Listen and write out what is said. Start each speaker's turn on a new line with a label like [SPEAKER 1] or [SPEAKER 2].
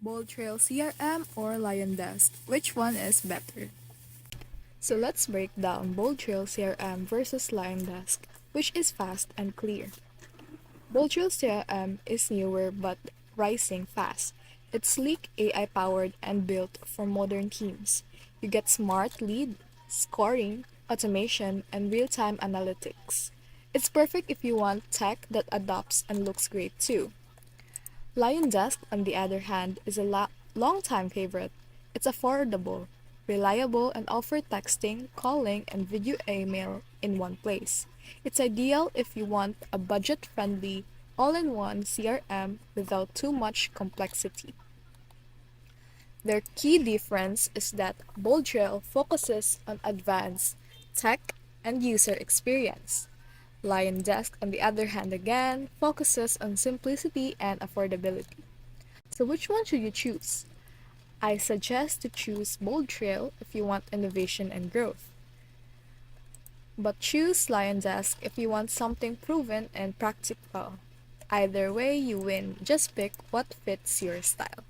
[SPEAKER 1] BoldTrail CRM or LionDesk? Which one is better? So let's break down BoldTrail CRM versus LionDesk, which is fast and clear. BoldTrail CRM is newer but rising fast. It's sleek, AI-powered, and built for modern teams. You get smart lead, scoring, automation, and real-time analytics. It's perfect if you want tech that adapts and looks great too. LionDesk, on the other hand, is a long-time favorite. It's affordable, reliable, and offers texting, calling, and video email in one place. It's ideal if you want a budget-friendly, all-in-one CRM without too much complexity. Their key difference is that BoldTrail focuses on advanced tech and user experience. LionDesk, on the other hand, again, focuses on simplicity and affordability. So which one should you choose? I suggest to choose BoldTrail if you want innovation and growth. But choose LionDesk if you want something proven and practical. Either way, you win. Just pick what fits your style.